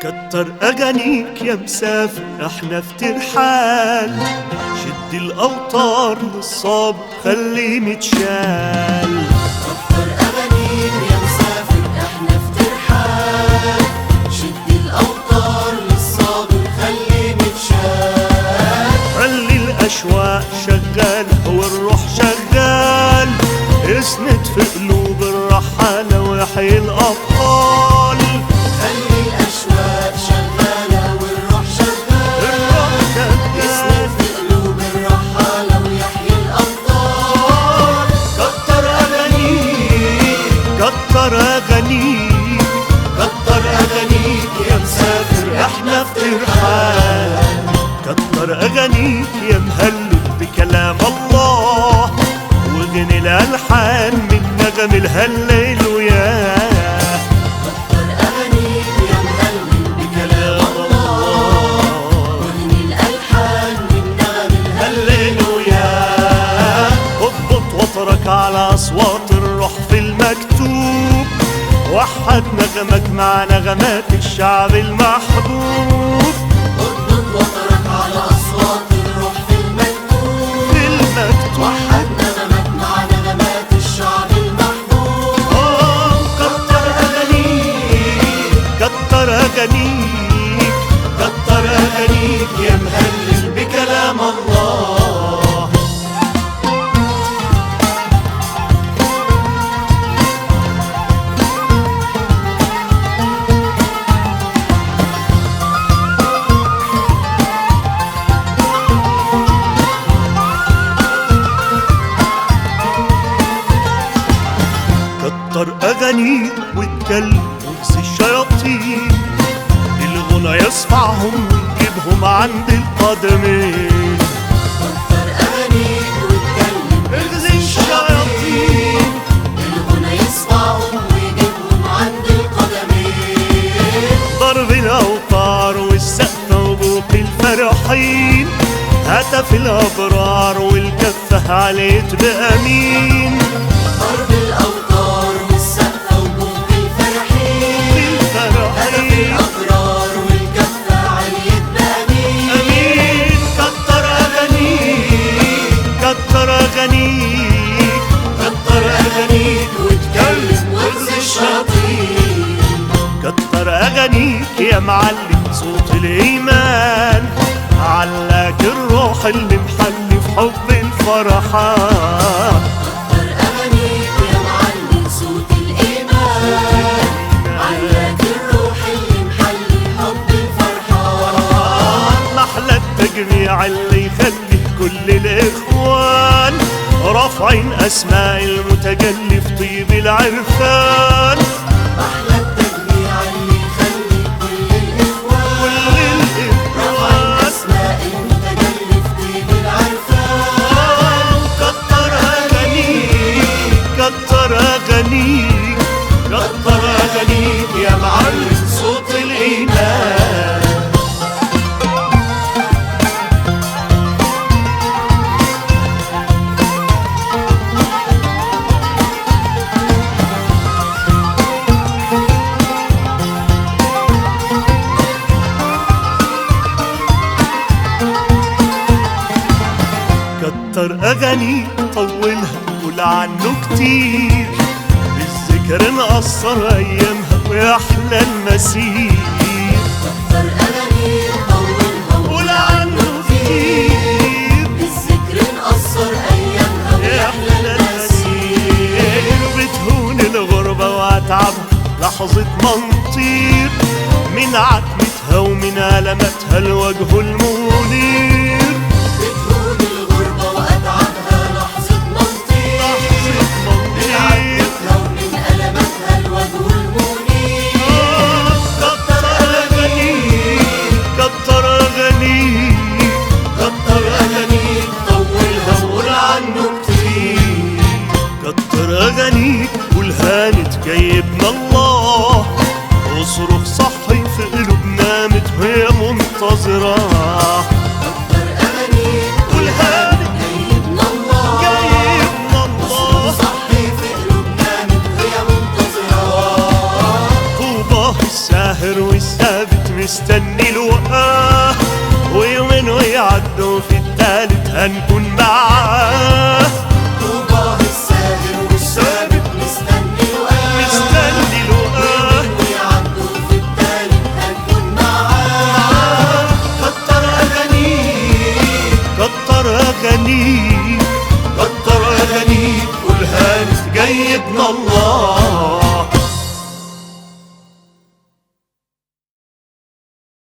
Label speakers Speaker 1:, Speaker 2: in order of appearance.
Speaker 1: كتر أغانيك يا مسافر احنا في ترحال، شد الأوتار للصاب خليه متشال.
Speaker 2: كتر أغانيك يا مسافر احنا في ترحال، شد الأوتار للصابر خليه متشال.
Speaker 1: خلي الأشواق شغال والروح شغال، اسند في قلوب الرحالة ويحيي الأبطال.
Speaker 2: خلي الأشواق شغالة والروح شغالة، اسند في قلوب الرحالة ويحيي الأبطال.
Speaker 1: كتر أغانيك كتر أغانيك كتر أغانيك يا مسافر احنا في ترحال. كتر أغانيك يا مهلل بكلام الله، وغني الألحان من نغم الهللويا.
Speaker 2: كتر أغانيك يا مهلل بكلام الله، وغني الألحان من نغم الهللويا.
Speaker 1: اضبط وترك على أصوات الروح في المكتوب، وحد نغمك مع نغمات الشعب المحبوب.
Speaker 2: اضبط وترك على أصوات الروح في المكتوب، وحد نغمك مع نغمات الشعب المحبوب.
Speaker 1: كتر أغانيك كتر أغانيك كتر أغانيك يا مهلل بكلام الله. كتر أغانيك واتكلم واغزي الشياطين، الغنى يصفعهم ويجيبهم عند القدمين.
Speaker 2: كتر أغانيك واتكلم
Speaker 1: اغزي الشياطين،
Speaker 2: الغنى يصفعهم ويجيبهم عند القدمين.
Speaker 1: ضرب الأوتار والسقف وبوق الفرحين، هتف الأبرار والكفة عليت بأمين.
Speaker 2: ضرب الأوتار والسقف وبوق الفرحين، هدف الأبرار والكفة عليت بأمين.
Speaker 1: أمين. كتر أغانيك كتر أغانيك كتر أغانيك
Speaker 2: واتكلم واغزي الشياطين.
Speaker 1: كتر أغانيك يا معلم صوت الإيمان، علاك الروح اللي محلي في حب الفرحان.
Speaker 2: كتر أغانيك يا معلم صوت الإيمان، علاك الروح اللي محلي حب الفرحان.
Speaker 1: محلى التجميع اللي يخلي كل الإخوان رافعين أسماء المتجلي في طيب العرفان.
Speaker 2: محلى التجميع اللي يخلي كل الإخوان رافعين أسماء المتجلي في طيب العرفان.
Speaker 1: كتر أغانيك كتر أغانيك كتر أغانيك يا معلم صوت الإيمان. كتر أغانيك طولها قول عنه كتير، بالذكر نقصر أيامها ويحلى المسير.
Speaker 2: كتر أغانيك طولها
Speaker 1: قول عنه كتير،
Speaker 2: بالذكر نقصر أيامها ويحلى المسير.
Speaker 1: بتهون الغربة وأتعبها لحظة ما نطير، من عتمتها ومن ألمتها الوجه المنير.
Speaker 2: بتهون الغربة وأتعبها لحظة ما نطير، من عتمتها ومن ألمتها الوجه المنير.
Speaker 1: كتر أغانيك كتر أغانيك
Speaker 2: كتر أغانيك طولها وقول عنه كتير.
Speaker 1: كتر أغانيك والهانت جايبنا الله، واصرخ صحي في قلوبنا مت وهي منتظرة.
Speaker 2: كتر أغانيك
Speaker 1: والهانت
Speaker 2: جايبنا الله،
Speaker 1: جايبنا الله،
Speaker 2: صحي في قلوبنا وهي منتظرة.
Speaker 1: طوباه الساهر والثابت مستني الوقاه، ويومين ويعدوا في التالت هنكون معاه.
Speaker 2: طوبى الساهر والثابت مستني الوقاه،
Speaker 1: مستني الوقاه
Speaker 2: ويعدوا في التالت هنكون معاه. كتر أغانيك
Speaker 1: كتر أغانيك
Speaker 2: كتر أغانيك والهانس جاي ابن الله.